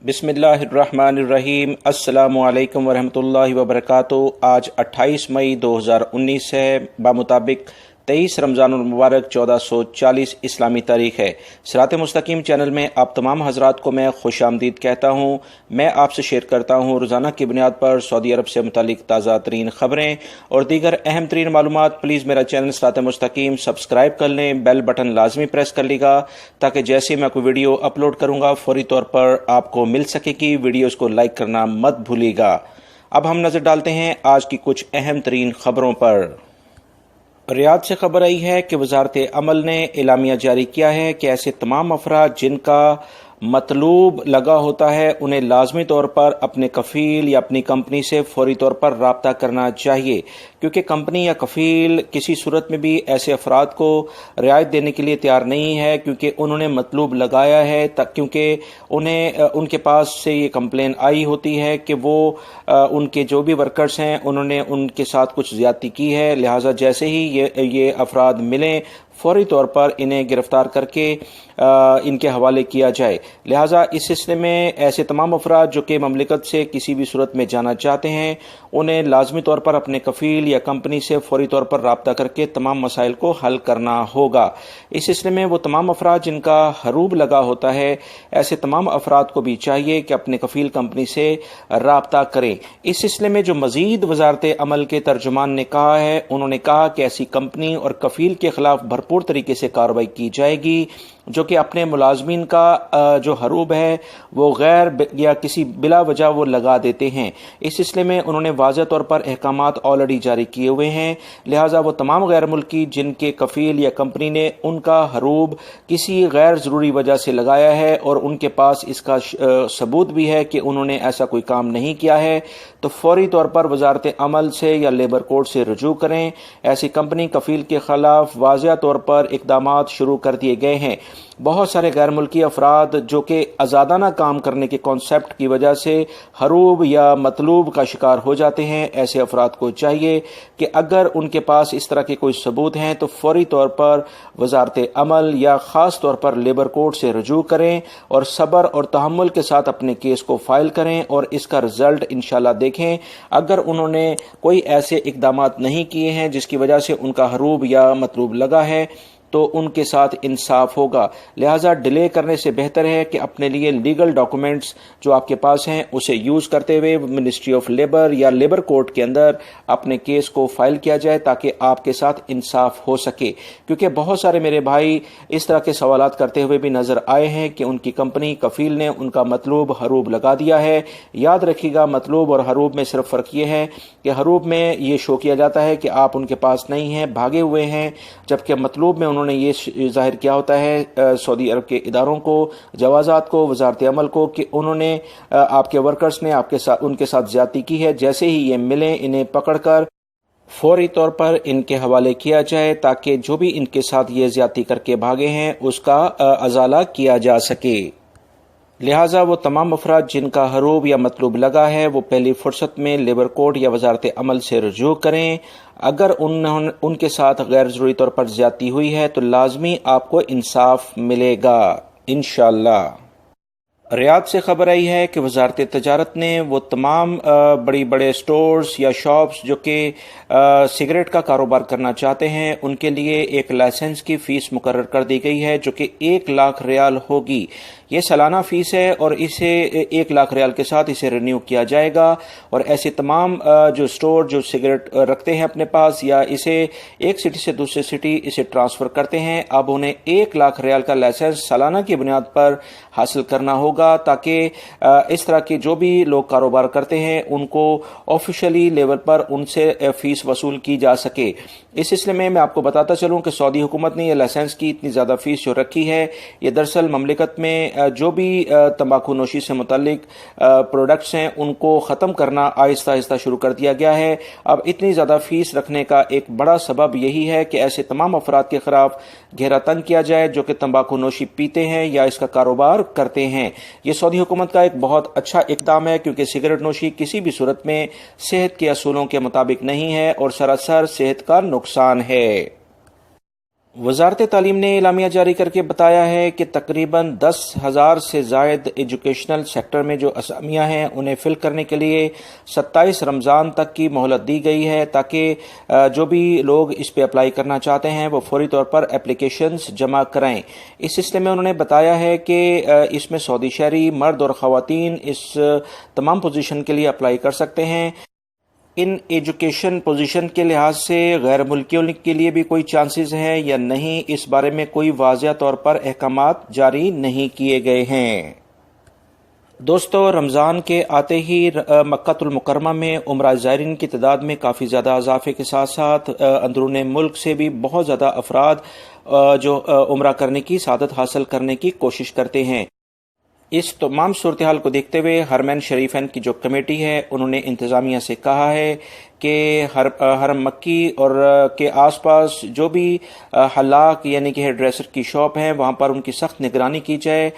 بسم اللہ الرحمن الرحیم۔ السلام علیکم ورحمۃ اللہ وبرکاتہ۔ آج 28 مئی 2019 ہے، بمطابق 23 رمضان المبارک 1440 اسلامی تاریخ ہے۔ صراط مستقیم چینل میں آپ تمام حضرات کو میں خوش آمدید کہتا ہوں۔ میں آپ سے شیئر کرتا ہوں روزانہ کی بنیاد پر سعودی عرب سے متعلق تازہ ترین خبریں اور دیگر اہم ترین معلومات۔ پلیز میرا چینل صراط مستقیم سبسکرائیب کر لیں، بیل بٹن لازمی پریس کر لیے گا تاکہ جیسے میں کوئی ویڈیو اپلوڈ کروں گا فوری طور پر آپ کو مل سکے گی۔ ویڈیوز کو لائک کرنا مت بھولیے گا۔ اب ہم نظر ڈالتے ہیں آج کی کچھ اہم ترین خبروں پر۔ ریاض سے خبر آئی ہے کہ وزارت عمل نے اعلامیہ جاری کیا ہے کہ ایسے تمام افراد جن کا مطلوب لگا ہوتا ہے انہیں لازمی طور پر اپنے کفیل یا اپنی کمپنی سے فوری طور پر رابطہ کرنا چاہیے، کیونکہ کمپنی یا کفیل کسی صورت میں بھی ایسے افراد کو رعایت دینے کے لیے تیار نہیں ہے، کیونکہ انہوں نے مطلوب لگایا ہے، کیونکہ ان کے پاس سے یہ کمپلین آئی ہوتی ہے کہ وہ ان کے جو بھی ورکرز ہیں انہوں نے ان کے ساتھ کچھ زیادتی کی ہے، لہٰذا جیسے ہی یہ افراد ملیں فوری طور پر انہیں گرفتار کر کے ان کے حوالے کیا جائے۔ لہٰذا اس سلسلے میں ایسے تمام افراد جو کہ مملکت سے کسی بھی صورت میں جانا چاہتے ہیں انہیں لازمی طور پر اپنے کفیل یا کمپنی سے فوری طور پر رابطہ کر کے تمام مسائل کو حل کرنا ہوگا۔ اس سلسلے میں وہ تمام افراد جن کا حروب لگا ہوتا ہے ایسے تمام افراد کو بھی چاہیے کہ اپنے کفیل کمپنی سے رابطہ کریں۔ اس سلسلے میں جو مزید وزارت عمل کے ترجمان نے کہا ہے، انہوں نے کہا کہ ایسی کمپنی اور کفیل کے خلاف بھرپور طریقے سے کارروائی کی جائے گی جو کہ اپنے ملازمین کا جو حروب ہے وہ غیر یا کسی بلا وجہ وہ لگا دیتے ہیں۔ اس سلسلے میں انہوں نے واضح طور پر احکامات آلریڈی جاری کیے ہوئے ہیں، لہٰذا وہ تمام غیر ملکی جن کے کفیل یا کمپنی نے ان کا حروب کسی غیر ضروری وجہ سے لگایا ہے اور ان کے پاس اس کا ثبوت بھی ہے کہ انہوں نے ایسا کوئی کام نہیں کیا ہے، تو فوری طور پر وزارت عمل سے یا لیبر کورٹ سے رجوع کریں۔ ایسی کمپنی کفیل کے خلاف واضح طور پر اقدامات شروع کر دیے گئے ہیں۔ بہت سارے غیر ملکی افراد جو کہ آزادانہ کام کرنے کے کانسیپٹ کی وجہ سے حروب یا مطلوب کا شکار ہو جاتے ہیں، ایسے افراد کو چاہیے کہ اگر ان کے پاس اس طرح کے کوئی ثبوت ہیں تو فوری طور پر وزارت عمل یا خاص طور پر لیبر کورٹ سے رجوع کریں اور صبر اور تحمل کے ساتھ اپنے کیس کو فائل کریں اور اس کا رزلٹ انشاءاللہ دیکھیں۔ اگر انہوں نے کوئی ایسے اقدامات نہیں کیے ہیں جس کی وجہ سے ان کا حروب یا مطلوب لگا ہے تو ان کے ساتھ انصاف ہوگا، لہٰذا ڈیلے کرنے سے بہتر ہے کہ اپنے لیے لیگل ڈاکومنٹس جو آپ کے پاس ہیں اسے یوز کرتے ہوئے منسٹری آف لیبر یا لیبر کورٹ کے اندر اپنے کیس کو فائل کیا جائے تاکہ آپ کے ساتھ انصاف ہو سکے، کیونکہ بہت سارے میرے بھائی اس طرح کے سوالات کرتے ہوئے بھی نظر آئے ہیں کہ ان کی کمپنی کفیل نے ان کا مطلوب حروب لگا دیا ہے۔ یاد رکھیے گا مطلوب اور حروب میں صرف فرق یہ ہے کہ حروب میں یہ شو کیا جاتا ہے کہ آپ ان کے پاس نہیں ہیں، بھاگے ہوئے ہیں، جبکہ مطلوب میں انہوں نے یہ ظاہر کیا ہوتا ہے سعودی عرب کے اداروں کو، جوازات کو، وزارت عمل کو کہ انہوں نے آپ کے ورکرز نے ان کے ساتھ زیادتی کی ہے۔ جیسے ہی یہ ملیں انہیں پکڑ کر فوری طور پر ان کے حوالے کیا جائے تاکہ جو بھی ان کے ساتھ یہ زیادتی کر کے بھاگے ہیں اس کا ازالہ کیا جا سکے۔ لہٰذا وہ تمام افراد جن کا حروب یا مطلوب لگا ہے وہ پہلی فرصت میں لیبر کورٹ یا وزارت عمل سے رجوع کریں۔ اگر ان کے ساتھ غیر ضروری طور پر زیادتی ہوئی ہے تو لازمی آپ کو انصاف ملے گا انشاءاللہ۔ ریاض سے خبر آئی ہے کہ وزارت تجارت نے وہ تمام بڑے سٹورز یا شاپس جو کہ سگریٹ کا کاروبار کرنا چاہتے ہیں ان کے لیے ایک لائسنس کی فیس مقرر کر دی گئی ہے جو کہ 1 لاکھ ریال ہوگی۔ یہ سالانہ فیس ہے اور اسے 1 لاکھ ریال کے ساتھ اسے رینیو کیا جائے گا، اور ایسے تمام جو سٹور جو سگریٹ رکھتے ہیں اپنے پاس یا اسے ایک سٹی سے دوسرے سٹی اسے ٹرانسفر کرتے ہیں، اب انہیں 1 لاکھ ریال کا لائسنس سالانہ کی بنیاد پر حاصل کرنا ہوگا تاکہ اس طرح کے جو بھی لوگ کاروبار کرتے ہیں ان کو آفیشلی لیول پر ان سے فیس وصول کی جا سکے۔ اس سلسلے میں آپ کو بتاتا چلوں کہ سعودی حکومت نے یہ لائسنس کی اتنی زیادہ فیس جو رکھی ہے، یہ دراصل مملکت میں جو بھی تمباکو نوشی سے متعلق پروڈکٹس ہیں ان کو ختم کرنا آہستہ آہستہ شروع کر دیا گیا ہے۔ اب اتنی زیادہ فیس رکھنے کا ایک بڑا سبب یہی ہے کہ ایسے تمام افراد کے خلاف گھیرا تنگ کیا جائے جو کہ تمباکو نوشی پیتے ہیں یا اس کا کاروبار کرتے ہیں۔ یہ سعودی حکومت کا ایک بہت اچھا اقدام ہے کیونکہ سگریٹ نوشی کسی بھی صورت میں صحت کے اصولوں کے مطابق نہیں ہے اور سراسر صحت کا نقصان ہے۔ وزارت تعلیم نے اعلامیہ جاری کر کے بتایا ہے کہ تقریباً 10,000 سے زائد ایجوکیشنل سیکٹر میں جو اسامیاں ہیں انہیں فل کرنے کے لیے 27 رمضان تک کی مہلت دی گئی ہے، تاکہ جو بھی لوگ اس پہ اپلائی کرنا چاہتے ہیں وہ فوری طور پر اپلیکیشنز جمع کرائیں۔ اس سلسلے میں انہوں نے بتایا ہے کہ اس میں سعودی شہری مرد اور خواتین اس تمام پوزیشن کے لیے اپلائی کر سکتے ہیں۔ ان ایجوکیشن پوزیشن کے لحاظ سے غیر ملکیوں کے لیے بھی کوئی چانسز ہیں یا نہیں، اس بارے میں کوئی واضح طور پر احکامات جاری نہیں کیے گئے ہیں۔ دوستو، رمضان کے آتے ہی مکہ المکرمہ میں عمرہ زائرین کی تعداد میں کافی زیادہ اضافے کے ساتھ ساتھ اندرون ملک سے بھی بہت زیادہ افراد جو عمرہ کرنے کی سعادت حاصل کرنے کی کوشش کرتے ہیں۔ اس تمام صورتحال کو دیکھتے ہوئے حرمین شریفین کی جو کمیٹی ہے انہوں نے انتظامیہ سے کہا ہے کہ حرم مکی اور کے آس پاس جو بھی حلاق یعنی کہ ہیئر ڈریسر کی شاپ ہیں وہاں پر ان کی سخت نگرانی کی جائے،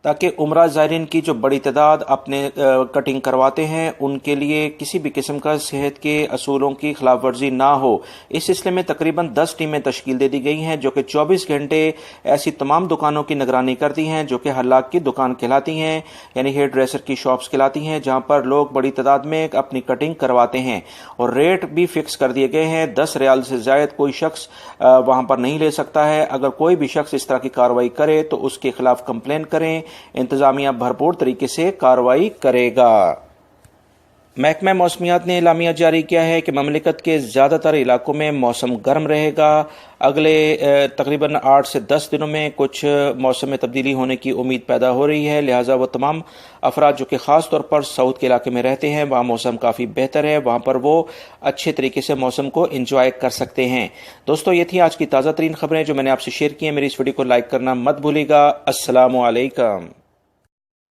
تاکہ عمرہ زائرین کی جو بڑی تعداد اپنے کٹنگ کرواتے ہیں ان کے لیے کسی بھی قسم کا صحت کے اصولوں کی خلاف ورزی نہ ہو۔ اس سلسلے میں تقریباً 10 ٹیمیں تشکیل دے دی گئی ہیں جو کہ 24 گھنٹے ایسی تمام دکانوں کی نگرانی کرتی ہیں جو کہ حلاق کی دکان کہلاتی ہیں، یعنی ہیئر ڈریسر کی شاپس کہلاتی ہیں، جہاں پر لوگ بڑی تعداد میں اپنی کٹنگ کرواتے ہیں، اور ریٹ بھی فکس کر دیے گئے ہیں۔ 10 ریال سے زائد کوئی شخص وہاں پر نہیں لے سکتا ہے۔ اگر کوئی بھی شخص اس طرح کی کارروائی کرے تو اس کے خلاف کمپلین کریں، انتظامیہ بھرپور طریقے سے کارروائی کرے گا۔ محکمہ موسمیات نے اعلامیہ جاری کیا ہے کہ مملکت کے زیادہ تر علاقوں میں موسم گرم رہے گا۔ اگلے تقریباً 8 سے 10 دنوں میں کچھ موسم میں تبدیلی ہونے کی امید پیدا ہو رہی ہے، لہٰذا وہ تمام افراد جو کہ خاص طور پر ساؤتھ کے علاقے میں رہتے ہیں وہاں موسم کافی بہتر ہے، وہاں پر وہ اچھے طریقے سے موسم کو انجوائے کر سکتے ہیں۔ دوستو، یہ تھی آج کی تازہ ترین خبریں جو میں نے آپ سے شیئر کی ہیں۔ میری اس ویڈیو کو لائک کرنا مت بھولیے گا۔ السلام علیکم۔